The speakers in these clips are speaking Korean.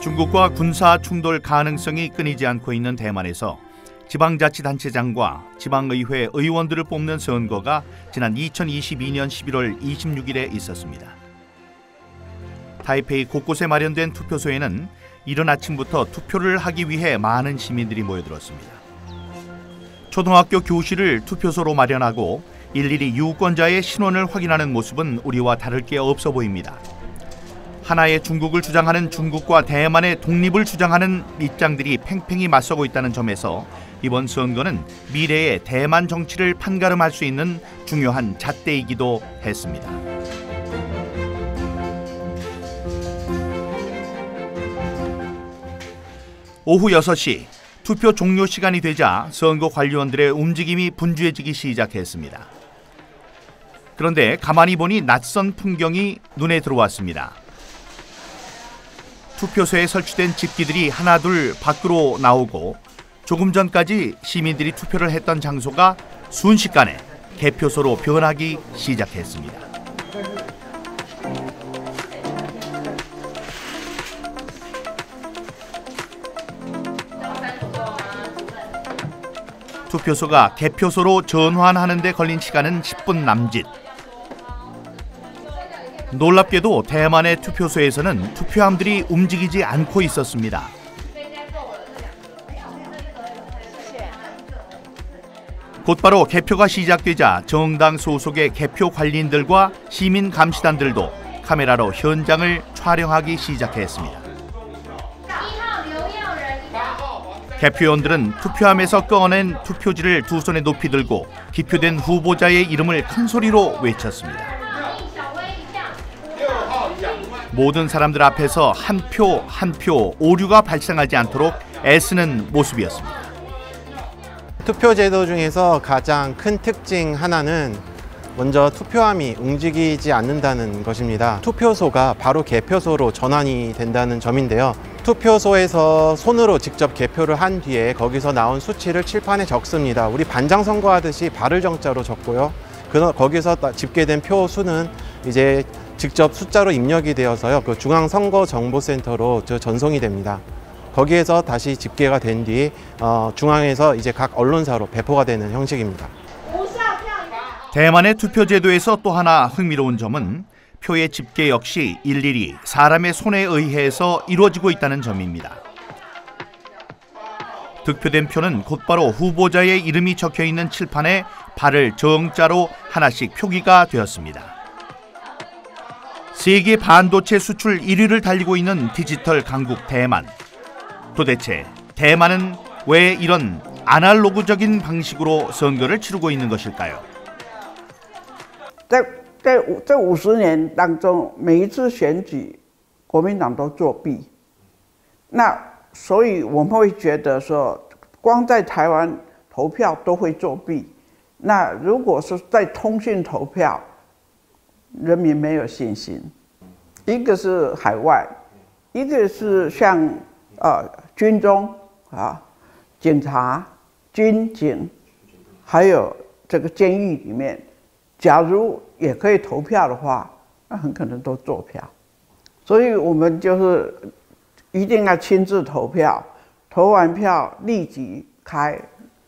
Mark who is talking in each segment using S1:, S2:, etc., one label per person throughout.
S1: 중국과 군사 충돌 가능성이 끊이지 않고 있는 대만에서 지방자치단체장과 지방의회 의원들을 뽑는 선거가 지난 2022년 11월 26일에 있었습니다. 타이페이 곳곳에 마련된 투표소에는 이른 아침부터 투표를 하기 위해 많은 시민들이 모여들었습니다. 초등학교 교실을 투표소로 마련하고 일일이 유권자의 신원을 확인하는 모습은 우리와 다를 게 없어 보입니다. 하나의 중국을 주장하는 중국과 대만의 독립을 주장하는 입장들이 팽팽히 맞서고 있다는 점에서 이번 선거는 미래의 대만 정치를 판가름할 수 있는 중요한 잣대이기도 했습니다. 오후 6시 투표 종료 시간이 되자 선거 관리원들의 움직임이 분주해지기 시작했습니다. 그런데 가만히 보니 낯선 풍경이 눈에 들어왔습니다. 투표소에 설치된 집기들이 하나둘 밖으로 나오고 조금 전까지 시민들이 투표를 했던 장소가 순식간에 개표소로 변하기 시작했습니다. 투표소가 개표소로 전환하는 데 걸린 시간은 10분 남짓. 놀랍게도 대만의 투표소에서는 투표함들이 움직이지 않고 있었습니다. 곧바로 개표가 시작되자 정당 소속의 개표 관리인들과 시민 감시단들도 카메라로 현장을 촬영하기 시작했습니다. 개표원들은 투표함에서 꺼낸 투표지를 두 손에 높이 들고 기표된 후보자의 이름을 큰 소리로 외쳤습니다. 모든 사람들 앞에서 한 표 한 표 오류가 발생하지 않도록 애쓰는 모습이었습니다.
S2: 투표 제도 중에서 가장 큰 특징 하나는 먼저 투표함이 움직이지 않는다는 것입니다. 투표소가 바로 개표소로 전환이 된다는 점인데요. 투표소에서 손으로 직접 개표를 한 뒤에 거기서 나온 수치를 칠판에 적습니다. 우리 반장 선거하듯이 발을 정자로 적고요. 거기서 집계된 표 수는 이제 직접 숫자로 입력이 되어서요. 그 중앙선거정보센터로 전송이 됩니다. 거기에서 다시 집계가 된 뒤 중앙에서 이제 각 언론사로 배포가 되는 형식입니다.
S1: 대만의 투표 제도에서 또 하나 흥미로운 점은 표의 집계 역시 일일이 사람의 손에 의해서 이루어지고 있다는 점입니다. 득표된 표는 곧바로 후보자의 이름이 적혀있는 칠판에 발을 정자로 하나씩 표기가 되었습니다. 세계 반도체 수출 1위를 달리고 있는 디지털 강국 대만. 도대체 대만은 왜 이런 아날로그적인 방식으로 선거를 치르고 있는 것일까요?
S3: 在这50年当中，每一次选举，国民党都作弊。那所以我们会觉得说，光在台湾投票都会作弊。那如果是在通讯投票，人民没有信心。一个是海外，一个是像军中啊、警察、军警，还有这个监狱里面。 假如也可以投票的话，那很可能都作票，所以我们就是一定要亲自投票，投完票立即开，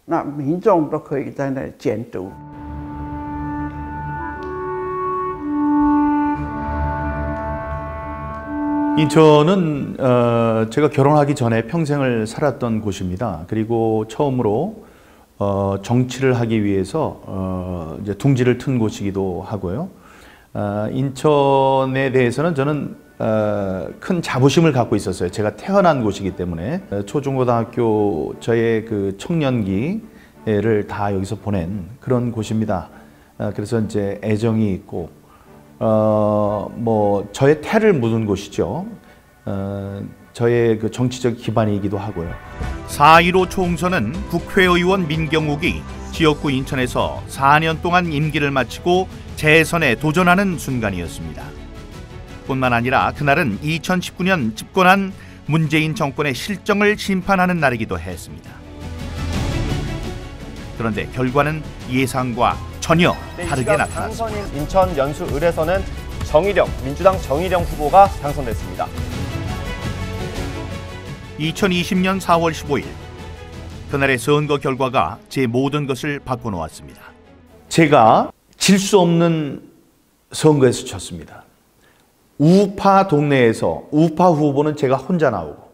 S3: 那民众都可以在那里监督。
S1: 인천은 제가 결혼하기 전에 평생을 살았던 곳입니다. 그리고 처음으로 정치를 하기 위해서 이제 둥지를 튼 곳이기도 하고요. 인천에 대해서는 저는 큰 자부심을 갖고 있었어요. 제가 태어난 곳이기 때문에 초중고등학교 저의 그 청년기를 다 여기서 보낸 그런 곳입니다. 그래서 이제 애정이 있고 뭐 저의 태를 묻은 곳이죠. 저의 그 정치적 기반이기도 하고요. 4.15 총선은 국회의원 민경욱이 지역구 인천에서 4년 동안 임기를 마치고 재선에 도전하는 순간이었습니다. 뿐만 아니라 그날은 2019년 집권한 문재인 정권의 실정을 심판하는 날이기도 했습니다. 그런데 결과는 예상과 전혀 다르게 나타났습니다.
S4: 당선인 인천 연수 을에서는 민주당 정일영 후보가 당선됐습니다.
S1: 2020년 4월 15일 그날의 선거 결과가 제 모든 것을 바꿔놓았습니다. 제가 질 수 없는 선거에서 졌습니다. 우파 동네에서 우파 후보는 제가 혼자 나오고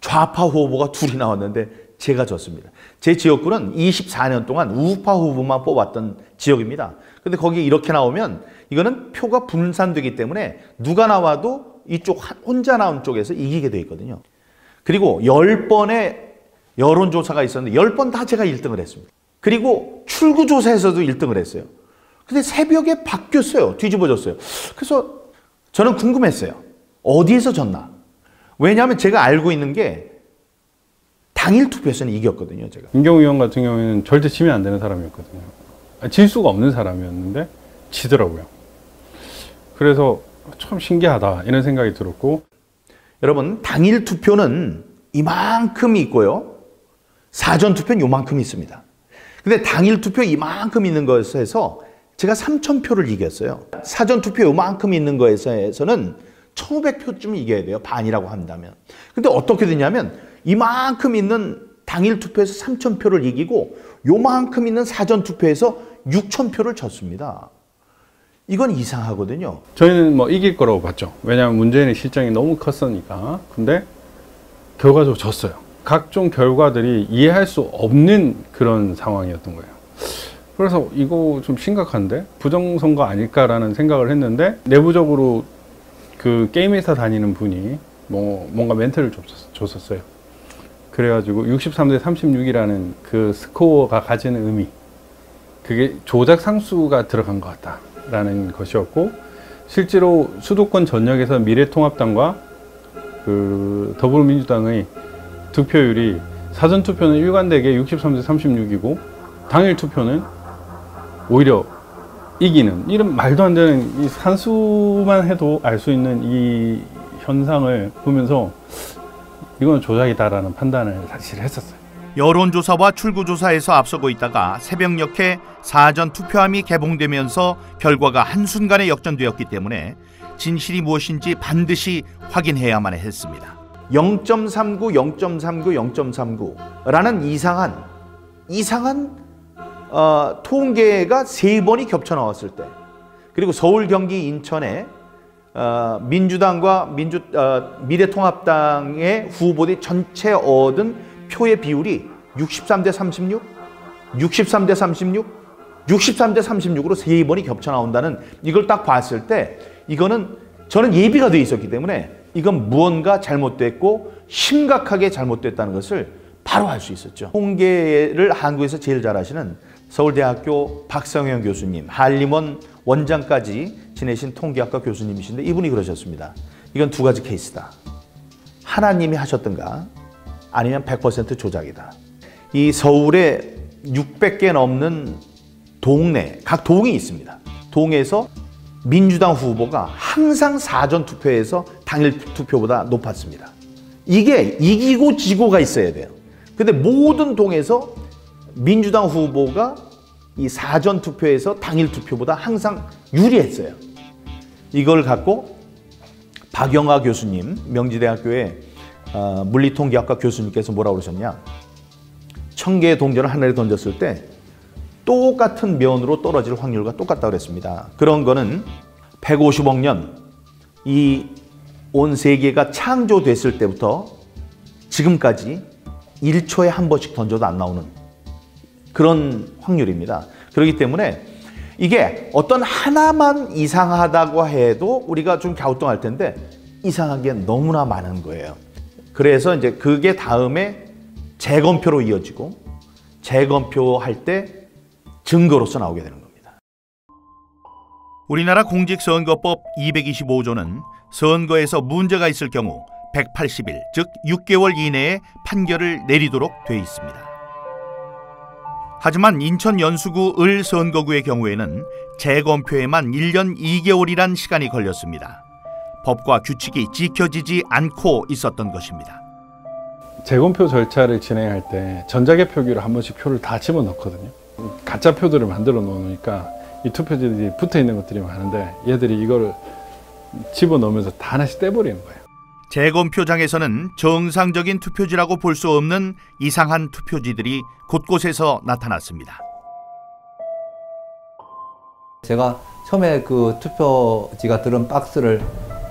S1: 좌파 후보가 둘이 나왔는데 제가 졌습니다. 제 지역구는 24년 동안 우파 후보만 뽑았던 지역입니다. 근데 거기 이렇게 나오면 이거는 표가 분산되기 때문에 누가 나와도 이쪽 혼자 나온 쪽에서 이기게 돼 있거든요. 그리고 10번의 여론조사가 있었는데 10번 다 제가 1등을 했습니다. 그리고 출구조사에서도 1등을 했어요. 근데 새벽에 바뀌었어요. 뒤집어졌어요. 그래서 저는 궁금했어요. 어디에서 졌나? 왜냐하면 제가 알고 있는 게 당일 투표에서는 이겼거든요. 제가.
S4: 김경우 의원 같은 경우에는 절대 지면 안 되는 사람이었거든요. 질 수가 없는 사람이었는데 지더라고요. 그래서 참 신기하다 이런 생각이 들었고,
S1: 여러분, 당일 투표는 이만큼 있고요. 사전 투표는 요만큼 있습니다. 근데 당일 투표 이만큼 있는 것에서 제가 3,000표를 이겼어요. 사전 투표 요만큼 있는 거에서는 1,500표쯤 이겨야 돼요. 반이라고 한다면. 근데 어떻게 되냐면 이만큼 있는 당일 투표에서 3,000표를 이기고 요만큼 있는 사전 투표에서 6,000표를 졌습니다. 이건 이상하거든요.
S4: 저희는 뭐 이길 거라고 봤죠. 왜냐하면 문재인의 실정이 너무 컸으니까. 근데 결과적으로 졌어요. 각종 결과들이 이해할 수 없는 그런 상황이었던 거예요. 그래서 이거 좀 심각한데? 부정선거 아닐까라는 생각을 했는데, 내부적으로 그 게임 회사 다니는 분이 뭔가 멘트를 줬었어요. 그래가지고 63대 36이라는 그 스코어가 가지는 의미, 그게 조작 상수가 들어간 것 같다라는 것이었고, 실제로 수도권 전역에서 미래통합당과 그 더불어민주당의 득표율이 사전 투표는 일관되게 63대 36이고 당일 투표는 오히려 이기는, 이런 말도 안 되는 이 산수만 해도 알 수 있는 이 현상을 보면서 이건 조작이다라는 판단을 사실 했었어요.
S1: 여론조사와 출구조사에서 앞서고 있다가 새벽녘에 사전 투표함이 개봉되면서 결과가 한순간에 역전되었기 때문에 진실이 무엇인지 반드시 확인해야만 했습니다. 0.39, 0.39, 0.39라는 이상한 통계가 3번이 겹쳐 나왔을 때, 그리고 서울, 경기, 인천에 민주당과 미래통합당의 후보들이 전체 얻은 표의 비율이 63대 36, 63대 36, 63대 36으로 3번이 겹쳐 나온다는, 이걸 딱 봤을 때 이거는 저는 예비가 돼 있었기 때문에 이건 무언가 잘못됐고 심각하게 잘못됐다는 것을 바로 알 수 있었죠. 통계를 한국에서 제일 잘하시는 서울대학교 박성현 교수님, 한림원 원장까지 지내신 통계학과 교수님이신데 이분이 그러셨습니다. 이건 두 가지 케이스다. 하나님이 하셨던가 아니면 100% 조작이다. 이 서울에 600개 넘는 동네, 각 동이 있습니다. 동에서 민주당 후보가 항상 사전 투표에서 당일 투표보다 높았습니다. 이게 이기고 지고가 있어야 돼요. 근데 모든 동에서 민주당 후보가 이 사전 투표에서 당일 투표보다 항상 유리했어요. 이걸 갖고 박영하 교수님, 명지대학교의 물리통계학과 교수님께서 뭐라고 그러셨냐. 1000개의 동전을 하늘에 던졌을 때 똑같은 면으로 떨어질 확률과 똑같다고 그랬습니다. 그런 거는 150억 년, 이 온 세계가 창조됐을 때부터 지금까지 1초에 한 번씩 던져도 안 나오는 그런 확률입니다. 그렇기 때문에 이게 어떤 하나만 이상하다고 해도 우리가 좀 갸우뚱할 텐데 이상한 게 너무나 많은 거예요. 그래서 이제 그게 다음에 재검표로 이어지고 재검표할 때 증거로서 나오게 되는 겁니다. 우리나라 공직선거법 225조는 선거에서 문제가 있을 경우 180일, 즉 6개월 이내에 판결을 내리도록 돼 있습니다. 하지만 인천 연수구 을 선거구의 경우에는 재검표에만 1년 2개월이란 시간이 걸렸습니다. 법과 규칙이 지켜지지 않고 있었던 것입니다.
S4: 재검표 절차를 진행할 때 전자개표기로 한 번씩 표를 다 집어넣거든요. 가짜 표들을 만들어 놓으니까 이 투표지들이 붙어 있는 것들이 많은데 얘들이 이걸 집어넣으면서 다 하나씩 떼버리는 거예요.
S1: 재검표장에서는 정상적인 투표지라고 볼 수 없는 이상한 투표지들이 곳곳에서 나타났습니다.
S5: 제가 처음에 그 투표지가 들은 박스를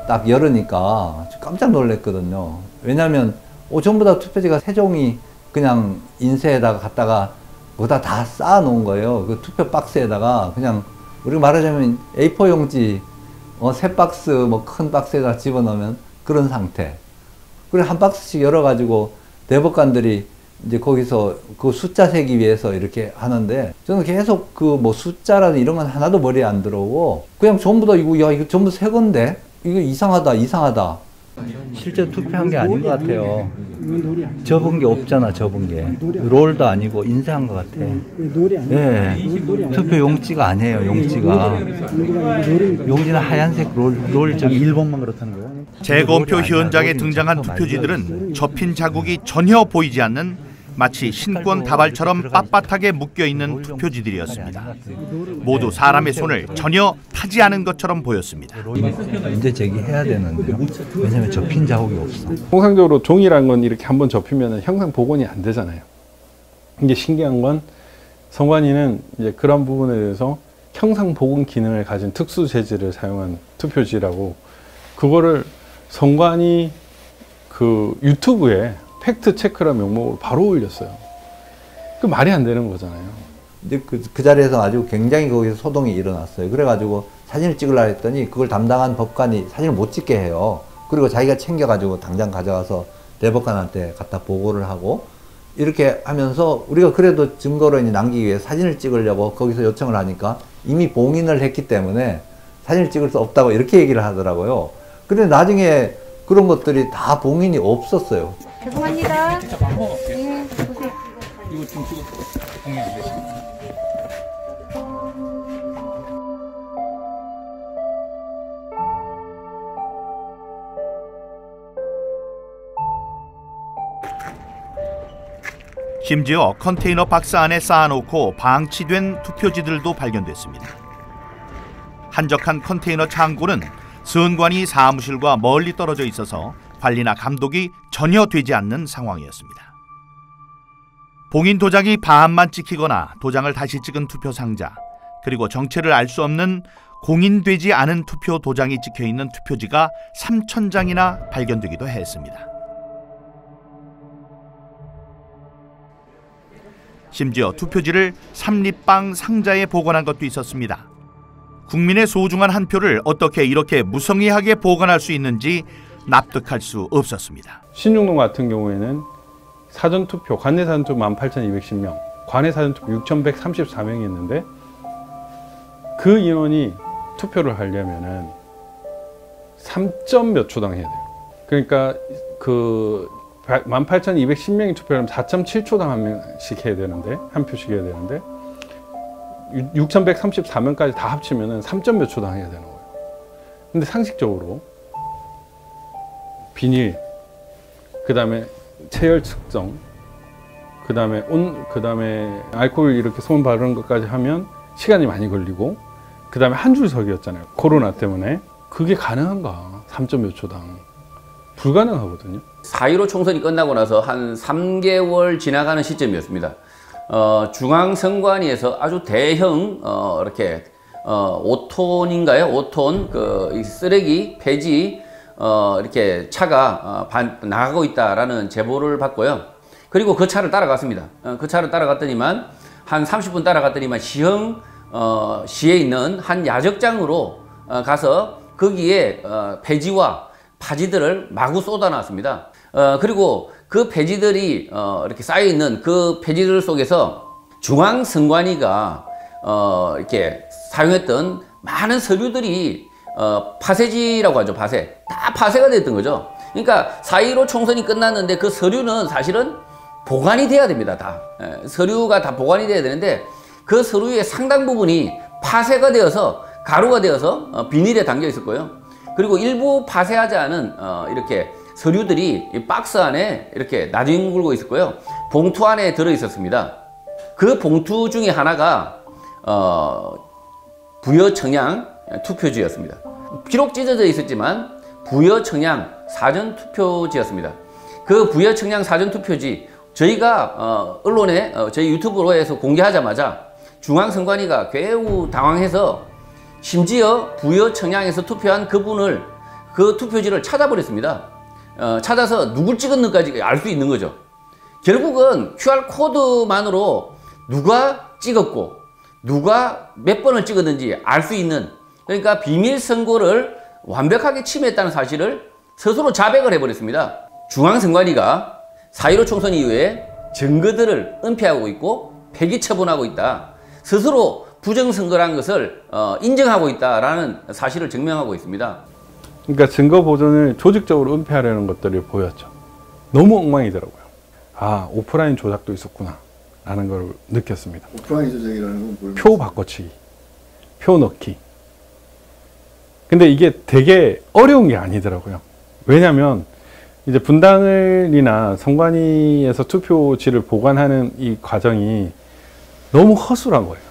S5: 딱 열으니까 깜짝 놀랐거든요. 왜냐하면 전부 다 투표지가 세 종이 그냥 인쇄에다가 갖다가 거기다 다 쌓아 놓은 거예요. 그 투표 박스에다가 그냥 우리가 말하자면 A4 용지 세 박스 뭐 큰 박스에다 집어넣으면 그런 상태. 그리고 한 박스씩 열어가지고 대법관들이 이제 거기서 그 숫자 세기 위해서 이렇게 하는데 저는 계속 그 뭐 숫자라든 이런 건 하나도 머리에 안 들어오고 그냥 전부 다 이거 전부 새 건데 이거 이상하다. 실제 투표한 게 아닌 것 같아요. 접은 게 없잖아, 접은 게. 롤도 아니고 인쇄한 것 같아. 네. 투표 용지가 아니에요, 용지가. 용지는 하얀색 롤 저기 일본만 그렇다는 거예요?
S1: 재검표 현장에 등장한 투표지들은 접힌 자국이 전혀 보이지 않는 마치 신권 다발처럼 빳빳하게 묶여있는 투표지들이었습니다. 모두 사람의 손을 전혀 타지 않은 것처럼 보였습니다.
S5: 문제 제기해야 되는데요. 왜냐하면 접힌 자국이 없어.
S4: 통상적으로 종이란 건 이렇게 한번 접히면 형상 복원이 안 되잖아요. 이게 신기한 건 선관위는 이제 그런 부분에 대해서 형상 복원 기능을 가진 특수 재질을 사용한 투표지라고 그거를 선관위 그 유튜브에 팩트 체크라는 명목으로 바로 올렸어요. 그 말이 안 되는 거잖아요.
S5: 근데 그 자리에서 아주 굉장히 거기서 소동이 일어났어요. 그래가지고 사진을 찍으려고 했더니 그걸 담당한 법관이 사진을 못 찍게 해요. 그리고 자기가 챙겨가지고 당장 가져가서 대법관한테 갖다 보고를 하고 이렇게 하면서 우리가 그래도 증거로 남기기 위해 사진을 찍으려고 거기서 요청을 하니까 이미 봉인을 했기 때문에 사진을 찍을 수 없다고 이렇게 얘기를 하더라고요. 근데 나중에 그런 것들이 다 봉인이 없었어요.
S6: 죄송합니다. 네, 보세요.
S7: 이거 좀 찍어 공유 안 되십니까?
S1: 심지어 컨테이너 박스 안에 쌓아놓고 방치된 투표지들도 발견됐습니다. 한적한 컨테이너 창고는 선관위 사무실과 멀리 떨어져 있어서 관리나 감독이 전혀 되지 않는 상황이었습니다. 봉인 도장이 반만 찍히거나 도장을 다시 찍은 투표 상자, 그리고 정체를 알 수 없는 공인되지 않은 투표 도장이 찍혀있는 투표지가 3,000장이나 발견되기도 했습니다. 심지어 투표지를 삼립방 상자에 보관한 것도 있었습니다. 국민의 소중한 한 표를 어떻게 이렇게 무성의하게 보관할 수 있는지 납득할 수 없었습니다.
S4: 신중동 같은 경우에는 사전투표, 관내 사전투표 18,210명, 관내 사전투표 6,134명이 있는데 그 인원이 투표를 하려면은 3점 몇 초당 해야 돼요. 그러니까 그 18,210명이 투표를 하면 4.7초당 한 명씩 해야 되는데, 한 표씩 해야 되는데 6,134명까지 다 합치면은 3점 몇 초당 해야 되는 거예요. 근데 상식적으로 비닐, 그 다음에 체열 측정, 그 다음에 알코올 이렇게 손 바르는 것까지 하면 시간이 많이 걸리고, 그 다음에 한 줄 서기였잖아요. 코로나 때문에. 그게 가능한가? 3점 몇 초당. 불가능하거든요.
S8: 4.15 총선이 끝나고 나서 한 3개월 지나가는 시점이었습니다. 중앙선관위에서 아주 대형 이렇게 5톤인가요? 5톤 그 쓰레기 폐지 이렇게 차가 나가고 있다라는 제보를 받고요. 그리고 그 차를 따라갔습니다. 그 차를 따라갔더니만 한 30분 따라갔더니만 시에 있는 한 야적장으로 가서 거기에 폐지와 파지들을 마구 쏟아놨습니다. 그리고 그 폐지들이 이렇게 쌓여있는 그 폐지들 속에서 중앙선관위가 이렇게 사용했던 많은 서류들이 파쇄지라고 하죠. 파쇄. 다 파쇄가 됐던 거죠. 그러니까 4.15 총선이 끝났는데 그 서류는 사실은 보관이 돼야 됩니다. 다. 서류가 다 보관이 돼야 되는데 그 서류의 상당 부분이 파쇄가 되어서 가루가 되어서 비닐에 담겨 있었고요. 그리고 일부 파쇄하지 않은 이렇게 서류들이 이 박스 안에 이렇게 나뒹굴고 있었고요. 봉투 안에 들어 있었습니다. 그 봉투 중에 하나가 부여청양 투표지였습니다. 비록 찢어져 있었지만 부여청양 사전투표지였습니다. 그 부여청양 사전투표지 저희가 언론에 저희 유튜브로에서 공개하자마자 중앙선관위가 매우 당황해서 심지어 부여청양에서 투표한 그분을 그 투표지를 찾아버렸습니다. 찾아서 누굴 찍었는지까지 알 수 있는 거죠. 결국은 QR코드만으로 누가 찍었고 누가 몇 번을 찍었는지 알 수 있는, 그러니까 비밀선고를 완벽하게 침해했다는 사실을 스스로 자백을 해버렸습니다. 중앙선관위가 4.15 총선 이후에 증거들을 은폐하고 있고 폐기 처분하고 있다. 스스로 부정선거라는 것을 인정하고 있다라는 사실을 증명하고 있습니다.
S4: 그러니까 증거 보존을 조직적으로 은폐하려는 것들이 보였죠. 너무 엉망이더라고요. 아, 오프라인 조작도 있었구나 라는 걸 느꼈습니다.
S9: 오프라인 조작이라는 건 뭘?
S4: 표 바꿔치기, 표 넣기. 근데 이게 되게 어려운 게 아니더라고요. 왜냐면 이제 분당을이나 선관위에서 투표지를 보관하는 이 과정이 너무 허술한 거예요.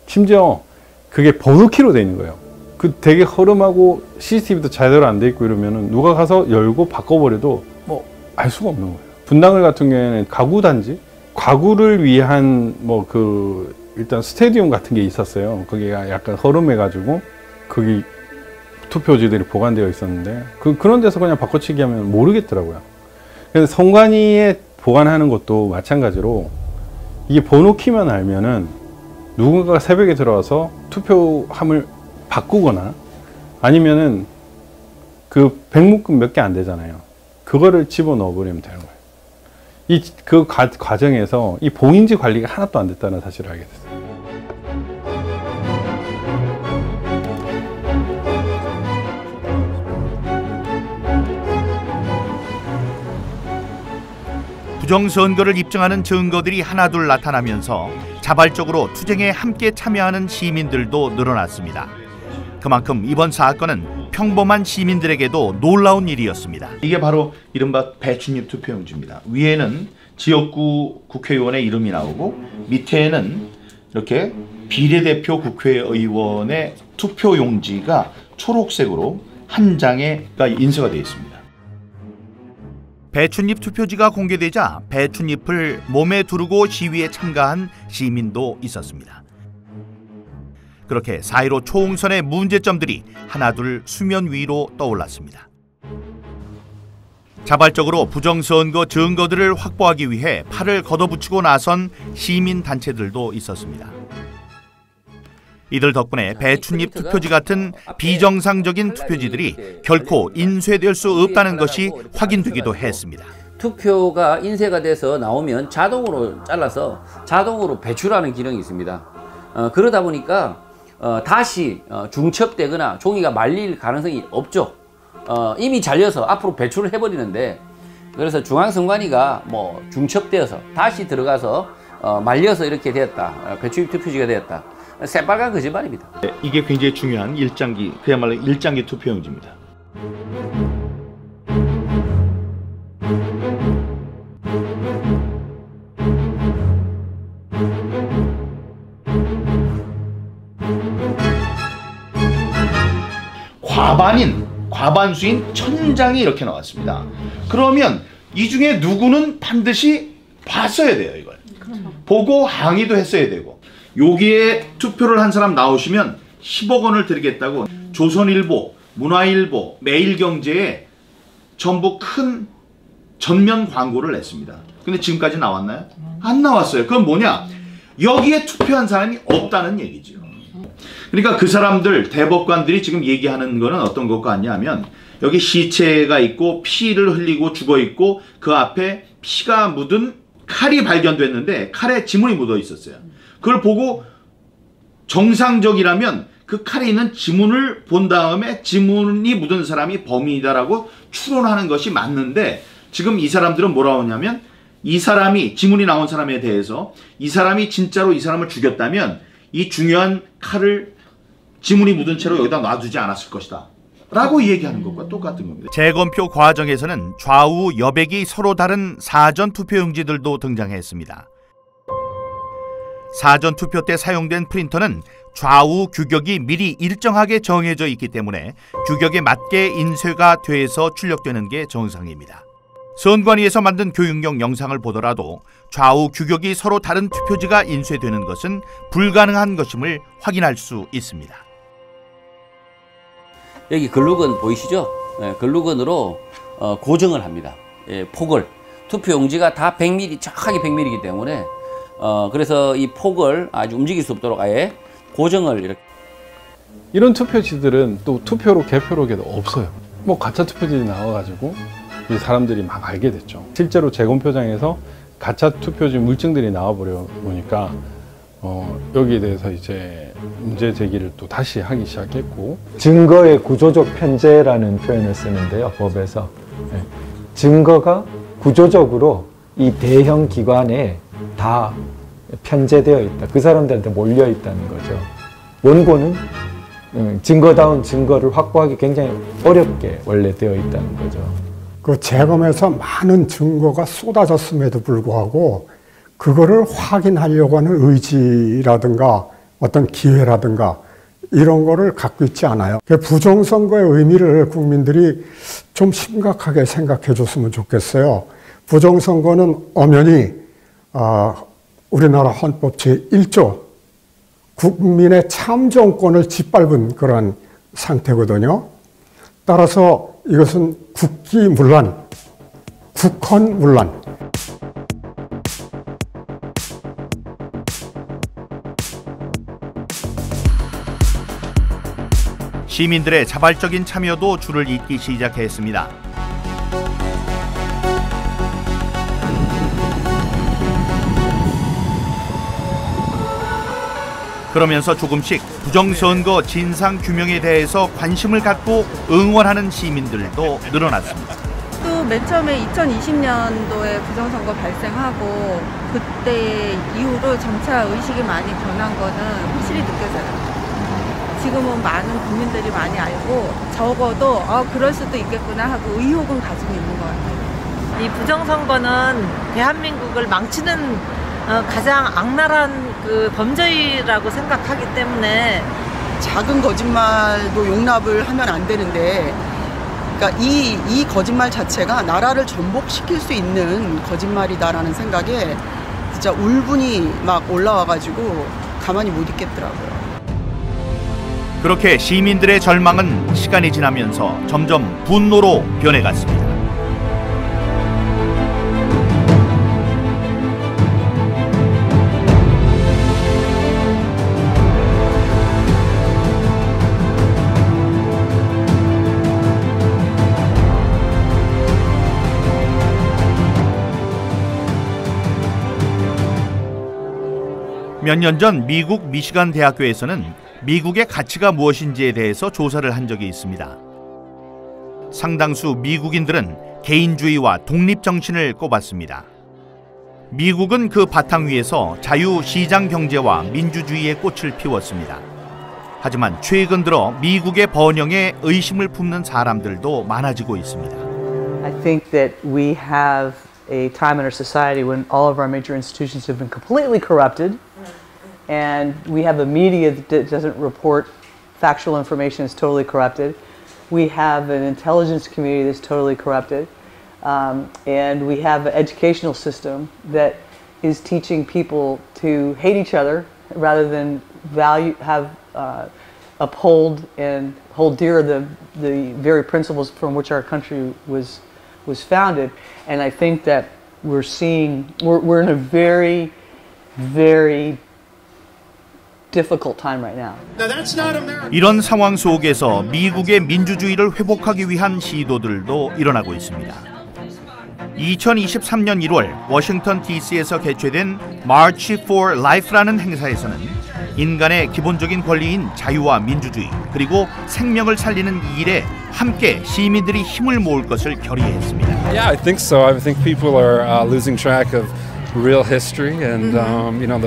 S4: 심지어 그게 번호키로 돼 있는 거예요. 그 되게 허름하고 CCTV도 제대로 안 돼 있고 이러면은 누가 가서 열고 바꿔버려도 뭐 알 수가 없는 거예요. 분당을 같은 경우에는 가구 단지, 가구를 위한 뭐 그 일단 스테디움 같은 게 있었어요. 거기가 약간 허름해가지고 거기 투표지들이 보관되어 있었는데 그런 데서 그냥 바꿔치기 하면 모르겠더라고요. 그래서 선관위에 보관하는 것도 마찬가지로 이게 번호키만 알면은 누군가가 새벽에 들어와서 투표함을 바꾸거나 아니면은 그 백묶음 몇 개 안 되잖아요. 그거를 집어넣어 버리면 되는 거예요. 그 과정에서 이 봉인지 관리가 하나도 안 됐다는 사실을 알게 됐어요.
S1: 부정선거를 입증하는 증거들이 하나둘 나타나면서 자발적으로 투쟁에 함께 참여하는 시민들도 늘어났습니다. 그만큼 이번 사건은 평범한 시민들에게도 놀라운 일이었습니다. 이게 바로 이른바 배춧잎 투표용지입니다. 위에는 지역구 국회의원의 이름이 나오고 밑에는 이렇게 비례대표 국회의원의 투표용지가 초록색으로 한 장에 인쇄가 되어 있습니다. 배춧잎 투표지가 공개되자 배춧잎을 몸에 두르고 시위에 참가한 시민도 있었습니다. 그렇게 4.15 총선의 문제점들이 하나둘 수면 위로 떠올랐습니다. 자발적으로 부정선거 증거들을 확보하기 위해 팔을 걷어붙이고 나선 시민단체들도 있었습니다. 이들 덕분에 배춧잎 투표지 같은 비정상적인 투표지들이 결코 인쇄될 수 없다는 것이 확인되기도 했습니다.
S8: 투표가 인쇄가 돼서 나오면 자동으로 잘라서 자동으로 배출하는 기능이 있습니다. 그러다 보니까 다시 중첩되거나 종이가 말릴 가능성이 없죠. 이미 잘려서 앞으로 배출을 해버리는데, 그래서 중앙선관위가 뭐 중첩되어서 다시 들어가서 말려서 이렇게 되었다, 배출입 투표지가 되었다, 새빨간 거짓말입니다.
S1: 이게 굉장히 중요한 일장기, 그야말로 일장기 투표용지입니다. 과반수인 1000장이 이렇게 나왔습니다. 그러면 이 중에 누구는 반드시 봤어야 돼요. 이걸 보고 항의도 했어야 되고, 여기에 투표를 한 사람 나오시면 10억 원을 드리겠다고 조선일보, 문화일보, 매일경제에 전부 큰 전면 광고를 냈습니다. 근데 지금까지 나왔나요? 안 나왔어요. 그건 뭐냐? 여기에 투표한 사람이 없다는 얘기죠. 그러니까 그 사람들, 대법관들이 지금 얘기하는 거는 어떤 것 같냐면, 여기 시체가 있고 피를 흘리고 죽어 있고 그 앞에 피가 묻은 칼이 발견됐는데 칼에 지문이 묻어 있었어요. 그걸 보고 정상적이라면 그 칼에 있는 지문을 본 다음에 지문이 묻은 사람이 범인이다라고 추론하는 것이 맞는데, 지금 이 사람들은 뭐라고 하냐면, 이 사람이, 지문이 나온 사람에 대해서 이 사람이 진짜로 이 사람을 죽였다면 이 중요한 칼을 지문이 묻은 채로 여기다 놔두지 않았을 것이다 라고 얘기하는 것과 똑같은 겁니다. 재검표 과정에서는 좌우 여백이 서로 다른 사전 투표용지들도 등장했습니다. 사전 투표 때 사용된 프린터는 좌우 규격이 미리 일정하게 정해져 있기 때문에 규격에 맞게 인쇄가 돼서 출력되는 게 정상입니다. 선관위에서 만든 교육용 영상을 보더라도 좌우 규격이 서로 다른 투표지가 인쇄되는 것은 불가능한 것임을 확인할 수 있습니다.
S8: 여기 글루건 보이시죠? 네, 글루건으로 고정을 합니다. 폭을. 투표 용지가 다 100mm, 정확하게 100mm이기 때문에 그래서 이 폭을 아주 움직일 수 없도록 아예 고정을 이렇게.
S4: 이런 투표지들은 또 투표로 개표록에도 없어요. 뭐 가짜 투표지들이 나와가지고 이 사람들이 막 알게 됐죠. 실제로 재검표장에서 가짜 투표지 물증들이 나와버려 보니까 여기에 대해서 이제 문제 제기를 또 다시 하기 시작했고,
S9: 증거의 구조적 편제라는 표현을 쓰는데요, 법에서. 증거가 구조적으로 이 대형 기관에 다 편제되어 있다. 그 사람들한테 몰려 있다는 거죠. 원고는 증거다운 증거를 확보하기 굉장히 어렵게 원래 되어 있다는 거죠.
S10: 그 재검에서 많은 증거가 쏟아졌음에도 불구하고 그거를 확인하려고 하는 의지라든가 어떤 기회라든가 이런 거를 갖고 있지 않아요. 부정선거의 의미를 국민들이 좀 심각하게 생각해 줬으면 좋겠어요. 부정선거는 엄연히 우리나라 헌법 제1조 국민의 참정권을 짓밟은 그런 상태거든요. 따라서 이것은 국기문란, 국헌문란.
S1: 시민들의 자발적인 참여도 줄을 잇기 시작했습니다. 그러면서 조금씩 부정선거 진상규명에 대해서 관심을 갖고 응원하는 시민들도 늘어났습니다.
S6: 또 맨 처음에 2020년도에 부정선거 발생하고 그때 이후로 점차 의식이 많이 변한 거는 확실히 느껴져요. 지금은 많은 국민들이 많이 알고 적어도 그럴 수도 있겠구나 하고 의혹은 가지고 있는 것 같아요.
S11: 이 부정선거는 대한민국을 망치는 가장 악랄한 그 범죄라고 생각하기 때문에
S12: 작은 거짓말도 용납을 하면 안 되는데, 그러니까 이 거짓말 자체가 나라를 전복시킬 수 있는 거짓말이다라는 생각에 진짜 울분이 막 올라와가지고 가만히 못 있겠더라고요.
S1: 그렇게 시민들의 절망은 시간이 지나면서 점점 분노로 변해갔습니다. 몇 년 전 미국 미시간 대학교에서는 미국의 가치가 무엇인지에 대해서 조사를 한 적이 있습니다. 상당수 미국인들은 개인주의와 독립정신을 꼽았습니다. 미국은 그 바탕 위에서 자유시장 경제와 민주주의의 꽃을 피웠습니다. 하지만 최근 들어 미국의 번영에 의심을 품는 사람들도 많아지고 있습니다.
S13: I think that we have a time in our society when all of our major institutions have been completely corrupted. And we have a media that doesn't report factual information, is totally corrupted. We have an intelligence community that's totally corrupted. And we have an educational system that is teaching people to hate each other rather than uphold and hold dear the very principles from which our country was founded. And I think that we're in a very, very difficult time right now.
S1: 이런 상황 속에서 미국의 민주주의를 회복하기 위한 시도들도 일어나고 있습니다. 2023년 1월 워싱턴 DC에서 개최된 March for Life라는 행사에서는 인간의 기본적인 권리인 자유와 민주주의 그리고 생명을 살리는 이 일에 함께 시민들이 힘을 모을 것을 결의했습니다.
S14: Yeah, I think so. I think people are losing track of real history, and you know,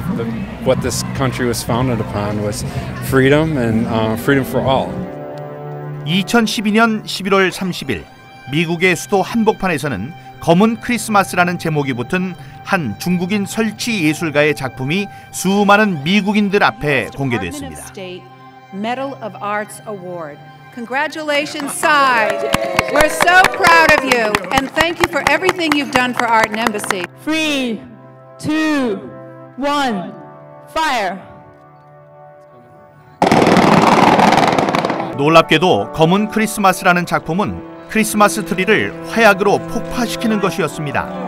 S14: what this country was founded upon was freedom and freedom for all.
S1: 2012년 11월 30일 미국의 수도 한복판에서는 검은 크리스마스라는 제목이 붙은 한 중국인 설치 예술가의 작품이 수많은 미국인들 앞에 공개됐습니다.
S15: Medal of Arts Award. Congratulations, Sai. We're so proud of you, and thank you for everything you've done for Art and Embassy.
S16: 3, 2, 1, fire.
S1: 놀랍게도 검은 크리스마스라는 작품은 크리스마스 트리를 화약으로 폭파시키는 것이었습니다.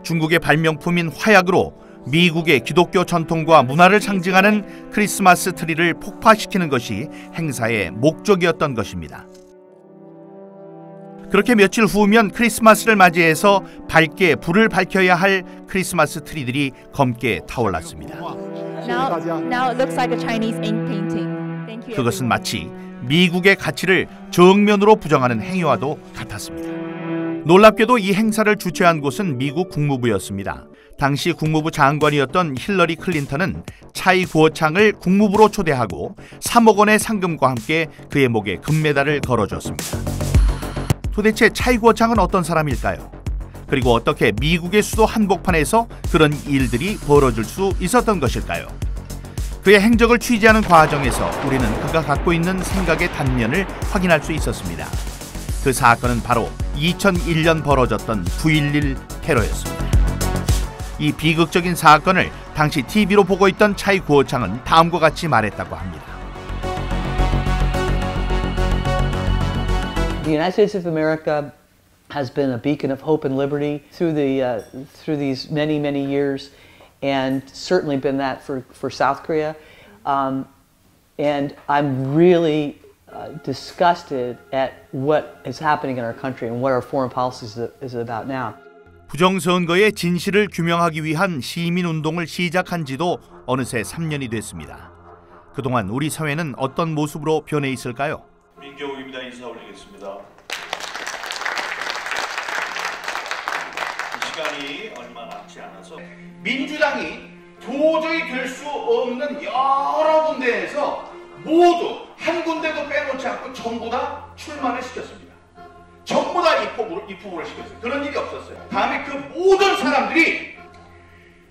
S1: 중국의 발명품인 화약으로 미국의 기독교 전통과 문화를 상징하는 크리스마스 트리를 폭파시키는 것이 행사의 목적이었던 것입니다. 그렇게 며칠 후면 크리스마스를 맞이해서 밝게 불을 밝혀야 할 크리스마스 트리들이 검게 타올랐습니다.
S16: Now it looks like a Chinese ink painting. Thank you.
S1: 그것은 마치 미국의 가치를 정면으로 부정하는 행위와도 같았습니다. 놀랍게도 이 행사를 주최한 곳은 미국 국무부였습니다. 당시 국무부 장관이었던 힐러리 클린턴은 차이 구어창을 국무부로 초대하고 3억 원의 상금과 함께 그의 목에 금메달을 걸어줬습니다. 도대체 차이 구어창은 어떤 사람일까요? 그리고 어떻게 미국의 수도 한복판에서 그런 일들이 벌어질 수 있었던 것일까요? 그의 행적을 취재하는 과정에서 우리는 그가 갖고 있는 생각의 단면을 확인할 수 있었습니다. 그 사건은 바로 2001년 벌어졌던 9.11 테러였습니다. 이 비극적인 사건을 당시 TV로 보고 있던 차이 구어창은 다음과 같이 말했다고 합니다.
S13: The United States of America has been a beacon of hope and liberty through these many years, and certainly been that for South Korea. And I'm really disgusted at what is happening in our country and what our foreign policy is about now.
S1: 부정선거의 진실을 규명하기 위한 시민운동을 시작한 지도 어느새 3년이 됐습니다. 그동안 우리 사회는 어떤 모습으로 변해 있을까요?
S17: 민경욱입니다. 인사 올리겠습니다. 시간이 얼마 남지 않아서
S1: 민주당이 도저히 될 수 없는 여러 군데에서 모두 한 군데도 빼놓지 않고 전부 다 출마를 시켰습니다. 전부 다 입후보를 시켰어요. 그런 일이 없었어요. 다음에 그 모든 사람들이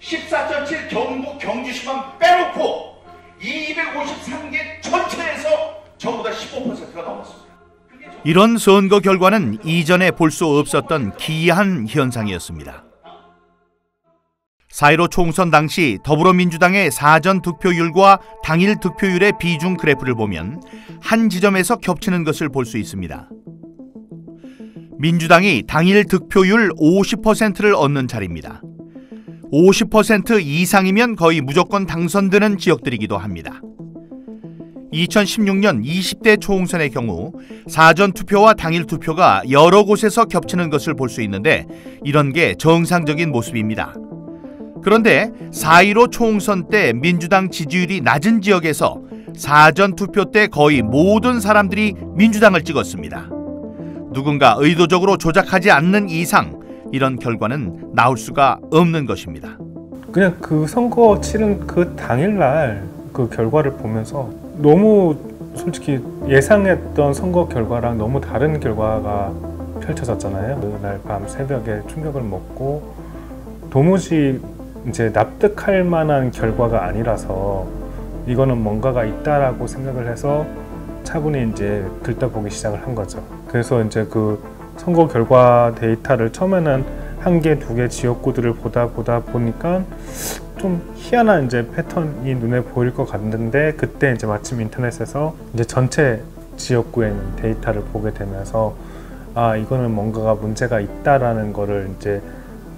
S1: 14.7 경북 경주시만 빼놓고 253개 전체에서 전부 다 15%가 넘었습니다. 이런 선거 결과는 이전에 볼 수 없었던 기이한 현상이었습니다. 4.15 총선 당시 더불어민주당의 사전 득표율과 당일 득표율의 비중 그래프를 보면 한 지점에서 겹치는 것을 볼 수 있습니다. 민주당이 당일 득표율 50%를 얻는 자리입니다. 50% 이상이면 거의 무조건 당선되는 지역들이기도 합니다. 2016년 20대 총선의 경우 사전투표와 당일 투표가 여러 곳에서 겹치는 것을 볼 수 있는데 이런 게 정상적인 모습입니다. 그런데 4.15 총선 때 민주당 지지율이 낮은 지역에서 사전투표 때 거의 모든 사람들이 민주당을 찍었습니다. 누군가 의도적으로 조작하지 않는 이상 이런 결과는 나올 수가 없는 것입니다.
S18: 그냥 그 선거 치른 그 당일날 그 결과를 보면서 너무 솔직히 예상했던 선거 결과랑 너무 다른 결과가 펼쳐졌잖아요. 그날 밤 새벽에 충격을 먹고 도무지 이제 납득할 만한 결과가 아니라서 이거는 뭔가가 있다라고 생각을 해서 차분히 이제 들떠보기 시작을 한 거죠. 그래서 이제 그 선거 결과 데이터를 처음에는 1개, 2개 지역구들을 보다 보니까 좀 희한한 이제 패턴이 눈에 보일 것 같는데 그때 이제 마침 인터넷에서 이제 전체 지역구의 데이터를 보게 되면서 아 이거는 뭔가가 문제가 있다라는 거를 이제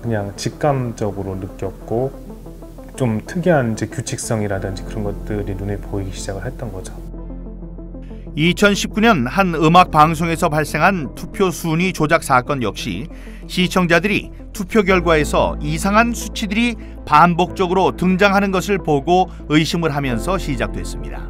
S18: 그냥 직감적으로 느꼈고 좀 특이한 이제 규칙성이라든지 그런 것들이 눈에 보이기 시작을 했던 거죠.
S1: 2019년 한 음악 방송에서 발생한 투표 순위 조작 사건 역시 시청자들이 투표 결과에서 이상한 수치들이 반복적으로 등장하는 것을 보고 의심을 하면서 시작됐습니다.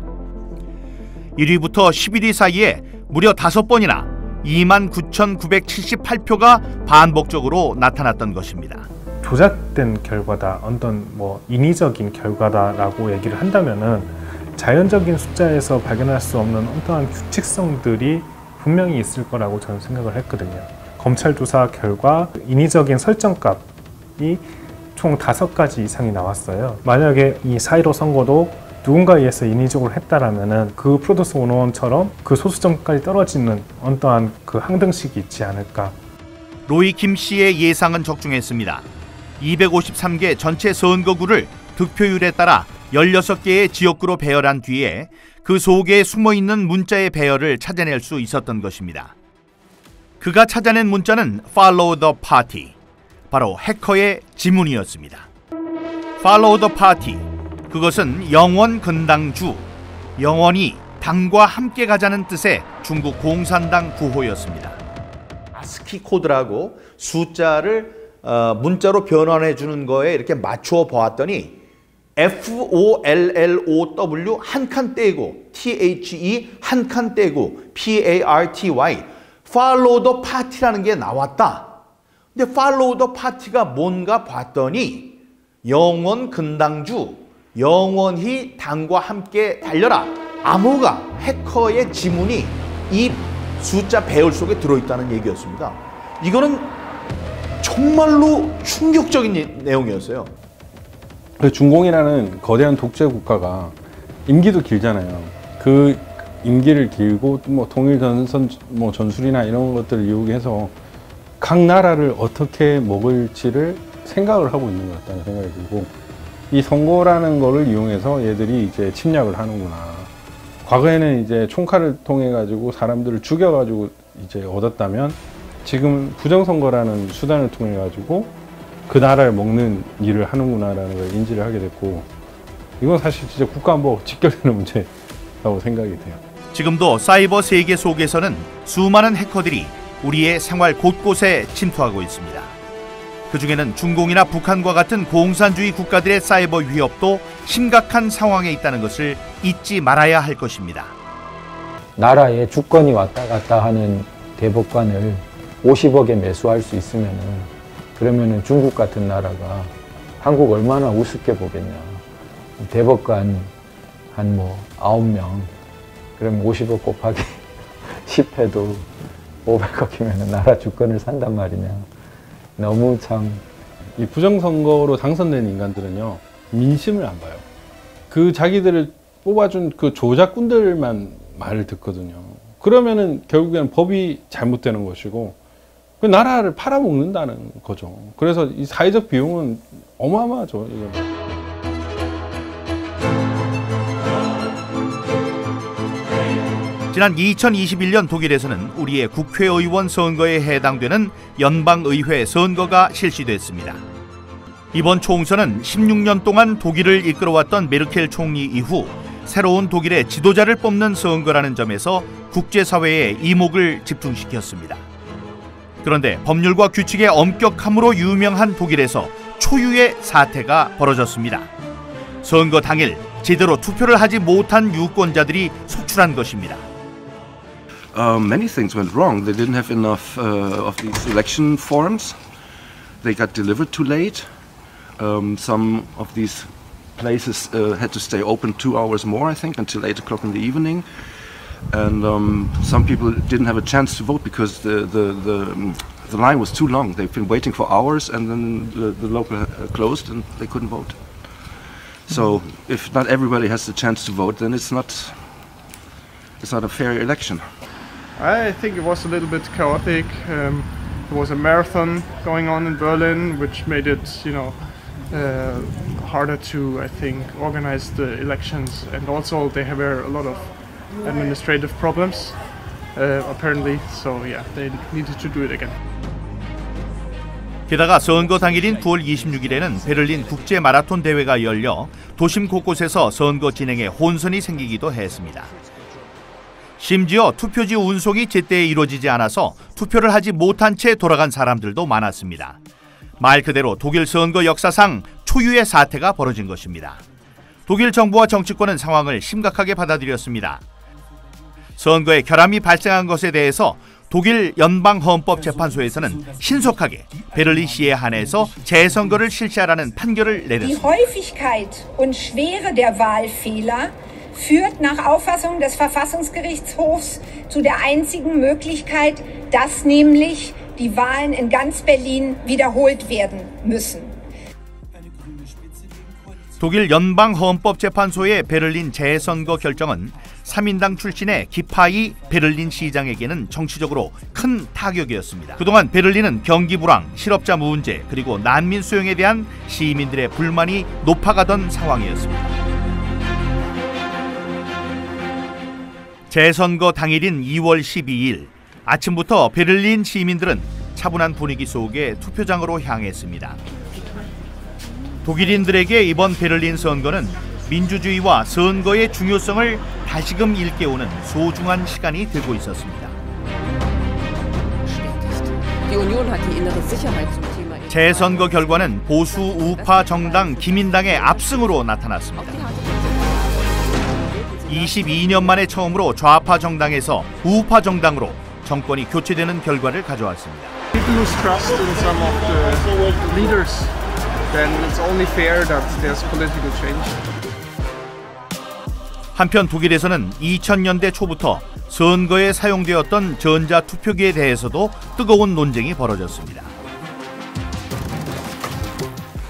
S1: 1위부터 11위 사이에 무려 5번이나 29,978표가 반복적으로 나타났던 것입니다.
S18: 조작된 결과다, 어떤 뭐 인위적인 결과다라고 얘기를 한다면은 자연적인 숫자에서 발견할 수 없는 어떠한 규칙성들이 분명히 있을 거라고 저는 생각을 했거든요. 검찰 조사 결과 인위적인 설정값이 총 5가지 이상이 나왔어요. 만약에 이 4.15 선거도 누군가에 의해서 인위적으로 했다라면은 그 프로듀스 101처럼 그 소수점까지 떨어지는 어떠한 그 항등식이 있지 않을까.
S1: 로이 김 씨의 예상은 적중했습니다. 253개 전체 선거구를 득표율에 따라 16개의 지역구로 배열한 뒤에 그 속에 숨어있는 문자의 배열을 찾아낼 수 있었던 것입니다. 그가 찾아낸 문자는 Follow the Party, 바로 해커의 지문이었습니다. Follow the Party, 그것은 영원 근당주, 영원히 당과 함께 가자는 뜻의 중국 공산당 구호였습니다. 아스키 코드라고 숫자를 문자로 변환해 주는 거에 이렇게 맞추어 보았더니 FOLLOW 한 칸 떼고 THE 한 칸 떼고 PARTY Follow the Party라는 게 나왔다. 근데 Follow the Party가 뭔가 봤더니 영원 근당주, 영원히 당과 함께 달려라. 암호가 해커의 지문이 이 숫자 배열 속에 들어있다는 얘기였습니다. 이거는 정말로 충격적인 내용이었어요.
S4: 중공이라는 거대한 독재 국가가 임기도 길잖아요. 그 임기를 길고 뭐 통일 전술이나 이런 것들을 이용해서 각 나라를 어떻게 먹을지를 생각을 하고 있는 것 같다는 생각이 들고, 이 선거라는 거를 이용해서 얘들이 이제 침략을 하는구나. 과거에는 이제 총칼을 통해 가지고 사람들을 죽여 가지고 이제 얻었다면, 지금 부정선거라는 수단을 통해 가지고 그 나라를 먹는 일을 하는구나라는 걸 인지를 하게 됐고, 이건 사실 진짜 국가안보 직결되는 문제라고 생각이 돼요.
S1: 지금도 사이버 세계 속에서는 수많은 해커들이 우리의 생활 곳곳에 침투하고 있습니다. 그중에는 중공이나 북한과 같은 공산주의 국가들의 사이버 위협도 심각한 상황에 있다는 것을 잊지 말아야 할 것입니다.
S9: 나라에 주권이 왔다 갔다 하는 대법관을 50억에 매수할 수 있으면은, 그러면은 중국 같은 나라가 한국 얼마나 우습게 보겠냐. 대법관 한 뭐 9명, 그러면 50억 곱하기 10해도 500억이면 나라 주권을 산단 말이냐. 너무 참.
S4: 이 부정선거로 당선된 인간들은요, 민심을 안 봐요. 그 자기들을 뽑아준 그 조작꾼들만 말을 듣거든요. 그러면은 결국엔 법이 잘못되는 것이고, 그 나라를 팔아먹는다는 거죠. 그래서 이 사회적 비용은 어마어마하죠, 이건.
S1: 지난 2021년 독일에서는 우리의 국회의원 선거에 해당되는 연방의회 선거가 실시됐습니다. 이번 총선은 16년 동안 독일을 이끌어왔던 메르켈 총리 이후 새로운 독일의 지도자를 뽑는 선거라는 점에서 국제사회의 이목을 집중시켰습니다. 그런데 법률과 규칙의 엄격함으로 유명한 독일에서 초유의 사태가 벌어졌습니다. 선거 당일 제대로 투표를 하지 못한 유권자들이 속출한 것입니다.
S19: Many things went wrong. They didn't have enough of these election forms. They got delivered too late. Some of these places had to stay open 2 hours more, I think, until 8 o'clock in the evening. And some people didn't have a chance to vote because the line was too long. They've been waiting for hours, and then the local closed, and they couldn't vote. So if not everybody has the chance to vote, then it's not a fair election.
S20: I think it was a little bit chaotic. There was a marathon going on in Berlin, which made it, harder to, I think, organize the elections. And also they have a lot of administrative problems, apparently. So yeah, they needed to do it again.
S1: 게다가 선거 당일인 9월 26일에는 베를린 국제 마라톤 대회가 열려 도심 곳곳에서 선거 진행에 혼선이 생기기도 했습니다. 심지어 투표지 운송이 제때 이루어지지 않아서 투표를 하지 못한 채 돌아간 사람들도 많았습니다. 말 그대로 독일 선거 역사상 초유의 사태가 벌어진 것입니다. 독일 정부와 정치권은 상황을 심각하게 받아들였습니다. 선거에 결함이 발생한 것에 대해서 독일 연방헌법재판소에서는 신속하게 베를린시에 한해서 재선거를 실시하라는 판결을 내렸습니다.
S21: Die Häufigkeit und Schwere der Wahlfehler führt nach Auffassung des Verfassungsgerichtshofs zu der einzigen Möglichkeit, dass nämlich die Wahlen in ganz Berlin wiederholt werden müssen.
S1: 독일 연방헌법재판소의 베를린 재선거 결정은 3인당 출신의 기파이 베를린 시장에게는 정치적으로 큰 타격이었습니다. 그동안 베를린은 경기 불황, 실업자 문제, 그리고 난민 수용에 대한 시민들의 불만이 높아가던 상황이었습니다. 재선거 당일인 2월 12일 아침부터 베를린 시민들은 차분한 분위기 속에 투표장으로 향했습니다. 독일인들에게 이번 베를린 선거는 민주주의와 선거의 중요성을 다시금 일깨우는 소중한 시간이 되고 있었습니다. 재선거 결과는 보수 우파 정당 기민당의 압승으로 나타났습니다. 22년 만에 처음으로 좌파 정당에서 우파 정당으로 정권이 교체되는 결과를 가져왔습니다.
S20: People lose trust in some of the leaders. Then it's only fair that there's political change.
S1: 한편 독일에서는 2000년대 초부터 선거에 사용되었던 전자투표기에 대해서도 뜨거운 논쟁이 벌어졌습니다.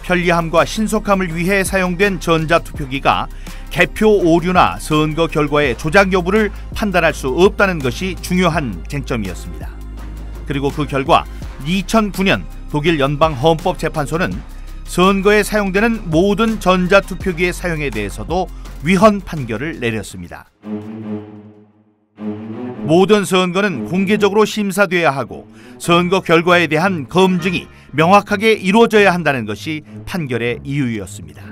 S1: 편리함과 신속함을 위해 사용된 전자투표기가 개표 오류나 선거 결과의 조작 여부를 판단할 수 없다는 것이 중요한 쟁점이었습니다. 그리고 그 결과 2009년 독일 연방헌법재판소는 선거에 사용되는 모든 전자투표기의 사용에 대해서도 위헌 판결을 내렸습니다. 모든 선거는 공개적으로 심사돼야 하고 선거 결과에 대한 검증이 명확하게 이루어져야 한다는 것이 판결의 이유였습니다.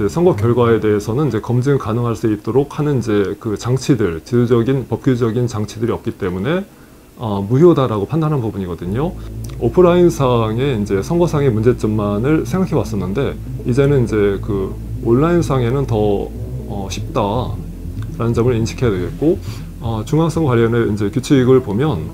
S22: 선거 결과에 대해서는 이제 검증 가능할 수 있도록 하는 이제 그 장치들, 제도적인 법규적인 장치들이 없기 때문에 무효다라고 판단한 부분이거든요. 오프라인상의 이제 선거상의 문제점만을 생각해 왔었는데 이제는 이제 그 온라인상에는 더 쉽다라는 점을 인식해야 되겠고 중앙선거 관련의 이제 규칙을 보면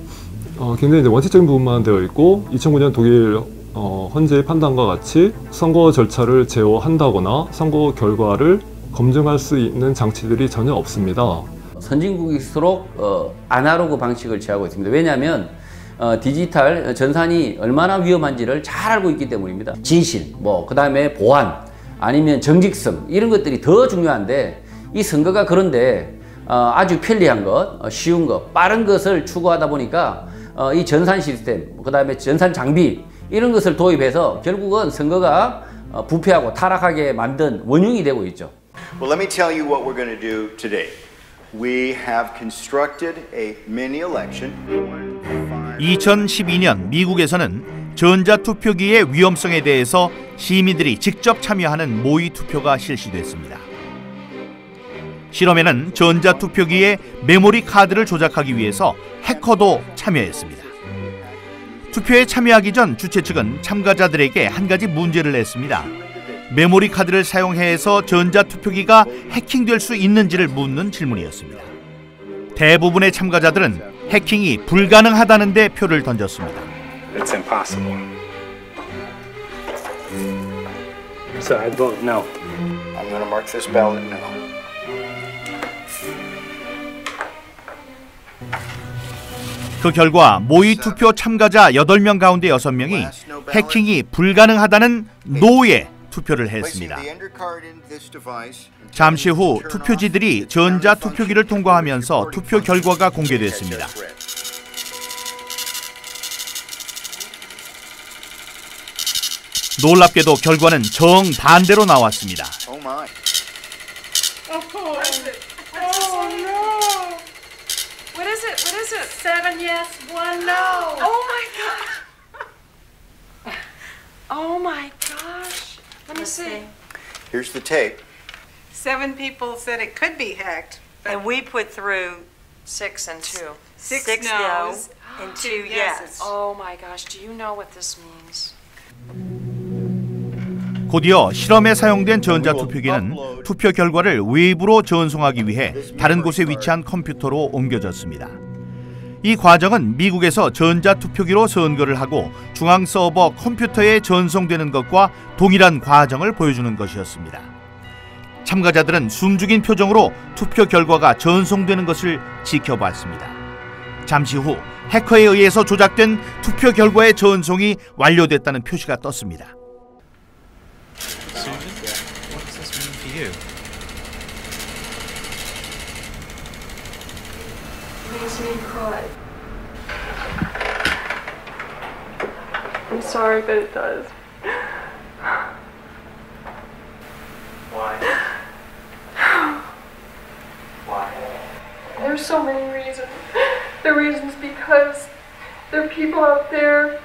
S22: 굉장히 이제 원칙적인 부분만 되어 있고 2009년 독일 헌재의 판단과 같이 선거 절차를 제어한다거나 선거 결과를 검증할 수 있는 장치들이 전혀 없습니다.
S8: 선진국일수록 아날로그 방식을 취하고 있습니다. 왜냐하면 디지털 전산이 얼마나 위험한지를 잘 알고 있기 때문입니다. 진실, 그 다음에 보안, 아니면 정직성 이런 것들이 더 중요한데 이 선거가 그런데 아주 편리한 것, 쉬운 것, 빠른 것을 추구하다 보니까 이 전산 시스템, 그 다음에 전산 장비 이런 것을 도입해서 결국은 선거가 부패하고 타락하게 만든 원흉이 되고 있죠.
S23: Well, let me tell you what we're going to do today. We have constructed a mini election.
S1: 2012년 미국에서는 전자투표기의 위험성에 대해서 시민들이 직접 참여하는 모의 투표가 실시됐습니다. 실험에는 전자투표기의 메모리 카드를 조작하기 위해서 해커도 참여했습니다. 투표에 참여하기 전 주최 측은 참가자들에게 한 가지 문제를 냈습니다. 메모리 카드를 사용해서 전자투표기가 해킹될 수 있는지를 묻는 질문이었습니다. 대부분의 참가자들은 해킹이 불가능하다는 데 표를 던졌습니다.
S24: It's impossible. So I'd vote no.
S23: I'm going to mark this ballot no.
S1: 그 결과 모의 투표 참가자 8명 가운데 6명이 해킹이 불가능하다는 노에 투표를 했습니다. 잠시 후 투표지들이 전자투표기를 통과하면서 투표 결과가 공개됐습니다. 놀랍게도 결과는 정반대로 나왔습니다.
S25: What is it? 7 yes, 1 no. Oh my gosh. Oh my gosh. Let me see.
S23: Here's the tape.
S26: 7 people said it could be hacked.
S11: And we put through 6 and 2.
S26: 6
S11: no's and 2 yes.
S26: Oh my gosh, do you know what this means?
S1: 곧이어 실험에 사용된 전자투표기는 투표 결과를 외부로 전송하기 위해 다른 곳에 위치한 컴퓨터로 옮겨졌습니다. 이 과정은 미국에서 전자투표기로 선거를 하고 중앙 서버 컴퓨터에 전송되는 것과 동일한 과정을 보여주는 것이었습니다. 참가자들은 숨죽인 표정으로 투표 결과가 전송되는 것을 지켜봤습니다. 잠시 후 해커에 의해서 조작된 투표 결과의 전송이 완료됐다는 표시가 떴습니다.
S25: Makes me cry. I'm sorry, but it does.
S24: Why? Why?
S25: There's so many reasons. The reasons because there are people out there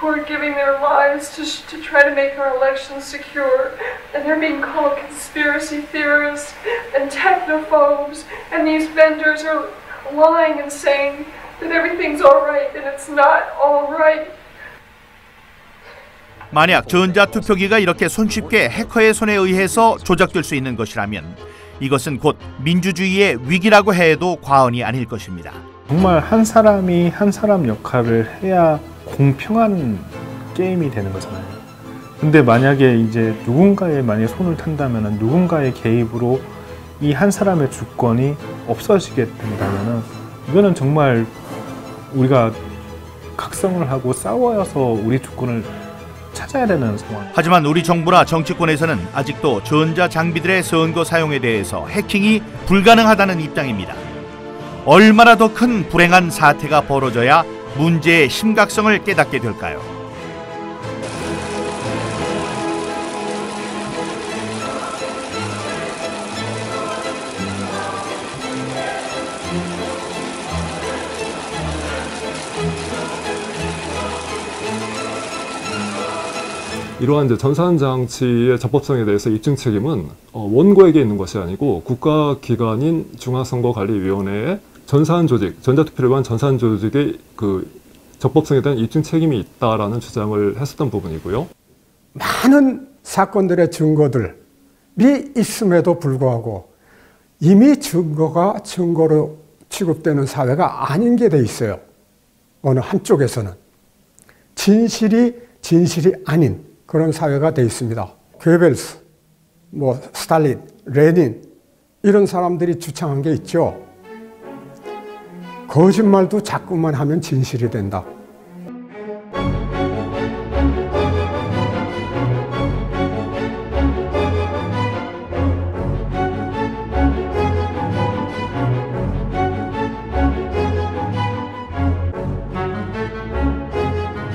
S25: who are giving their lives to try to make our elections secure, and they're being called conspiracy theorists and technophobes, and these vendors are lying and saying that everything's all right, and it's not all right.
S1: 만약 전자투표기가 이렇게 손쉽게 해커의 손에 의해서 조작될 수 있는 것이라면 이것은 곧 민주주의의 위기라고 해도 과언이 아닐 것입니다.
S18: 정말 한 사람이 한 사람 역할을 해야 공평한 게임이 되는 거잖아요. 근데 만약에 이제 누군가의 만약에 손을 탄다면 누군가의 개입으로 이 한 사람의 주권이 없어지게 된다면 이거는 정말 우리가 각성을 하고 싸워서 우리 주권을 찾아야 되는 상황.
S1: 하지만 우리 정부나 정치권에서는 아직도 전자장비들의 선거 사용에 대해서 해킹이 불가능하다는 입장입니다. 얼마나 더 큰 불행한 사태가 벌어져야 문제의 심각성을 깨닫게 될까요?
S22: 이러한 이제 전산장치의 적법성에 대해서 입증 책임은 원고에게 있는 것이 아니고 국가기관인 중앙선거관리위원회의 전산조직, 전자투표를 위한 전산조직의 그 적법성에 대한 입증 책임이 있다라는 주장을 했었던 부분이고요.
S2: 많은 사건들의 증거들이 있음에도 불구하고 이미 증거가 증거로 취급되는 사회가 아닌 게 돼 있어요. 어느 한쪽에서는 진실이 아닌 그런 사회가 돼 있습니다. 괴벨스, 스탈린, 레닌 이런 사람들이 주창한 게 있죠. 거짓말도 자꾸만 하면 진실이 된다.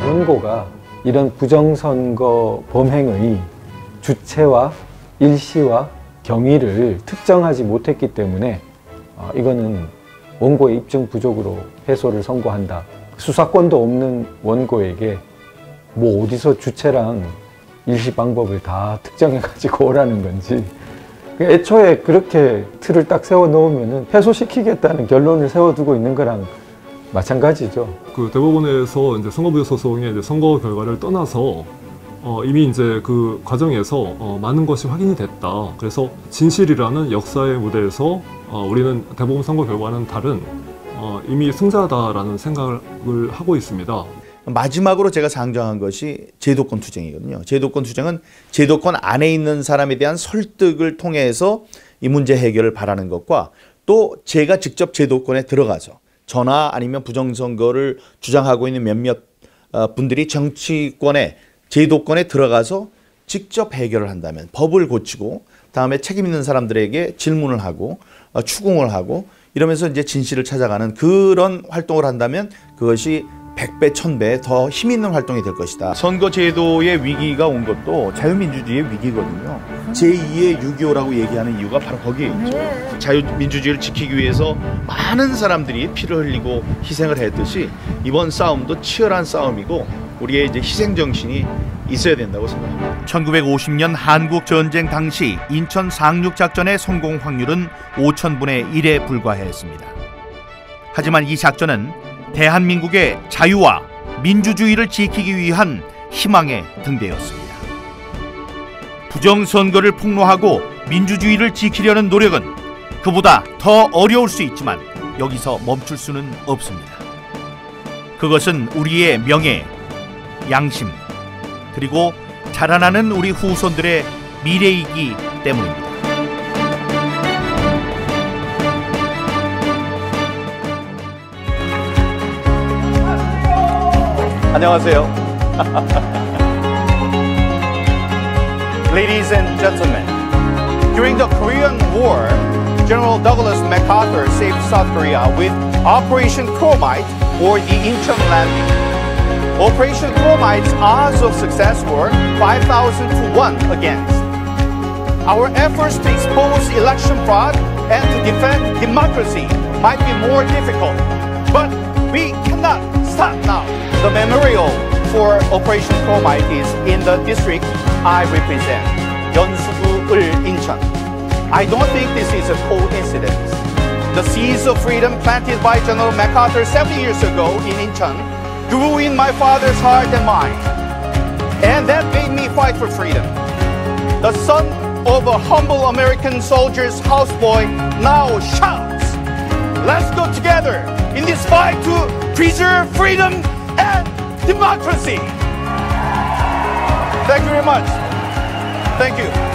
S9: 원고가 이런 부정선거 범행의 주체와 일시와 경위를 특정하지 못했기 때문에 이거는 원고의 입증 부족으로 패소를 선고한다. 수사권도 없는 원고에게 어디서 주체랑 일시 방법을 다 특정해가지고 오라는 건지, 애초에 그렇게 틀을 딱 세워 놓으면 패소시키겠다는 결론을 세워두고 있는 거랑 마찬가지죠.
S22: 그 대법원에서 이제 선거부의 소송의 이제 선거 결과를 떠나서 이미 이제 그 과정에서 많은 것이 확인이 됐다. 그래서 진실이라는 역사의 무대에서 우리는 대법원 선거 결과는 다른 이미 승자다라는 생각을 하고 있습니다.
S1: 마지막으로 제가 상정한 것이 제도권 투쟁이거든요. 제도권 투쟁은 제도권 안에 있는 사람에 대한 설득을 통해서 이 문제 해결을 바라는 것과 또 제가 직접 제도권에 들어가서 저나 아니면 부정선거를 주장하고 있는 몇몇 분들이 정치권에 제도권에 들어가서 직접 해결을 한다면 법을 고치고 다음에 책임 있는 사람들에게 질문을 하고 추궁을 하고 이러면서 이제 진실을 찾아가는 그런 활동을 한다면 그것이 100배, 1000배 더 힘 있는 활동이 될 것이다. 선거제도의 위기가 온 것도 자유민주주의의 위기거든요. 제2의 6.25라고 얘기하는 이유가 바로 거기에 있죠. 자유민주주의를 지키기 위해서 많은 사람들이 피를 흘리고 희생을 했듯이 이번 싸움도 치열한 싸움이고 우리의 이제 희생정신이 있어야 된다고 생각합니다. 1950년 한국전쟁 당시 인천 상륙작전의 성공 확률은 5000분의 1에 불과했습니다. 하지만 이 작전은 대한민국의 자유와 민주주의를 지키기 위한 희망의 등대였습니다. 부정선거를 폭로하고 민주주의를 지키려는 노력은 그보다 더 어려울 수 있지만 여기서 멈출 수는 없습니다. 그것은 우리의 명예, 양심, 그리고 자라나는 우리 후손들의 미래이기 때문입니다.
S23: 안녕하세요. Ladies and gentlemen, during the Korean War, General Douglas MacArthur saved South Korea with Operation Chromite or the Incheon landing. Operation Chromite's odds of success were 5,000 to 1 against. Our efforts to expose election fraud and to defend democracy might be more difficult, but we cannot stop now. The memorial for Operation Chromite is in the district I represent, Yeonsugu-ul, Incheon. I don't think this is a coincidence. The seeds of freedom planted by General MacArthur 70 years ago in Incheon grew in my father's heart and mind, and that made me fight for freedom. The son of a humble American soldier's houseboy now shouts, "Let's go together in this fight to preserve freedom and democracy." Thank you very much. Thank you.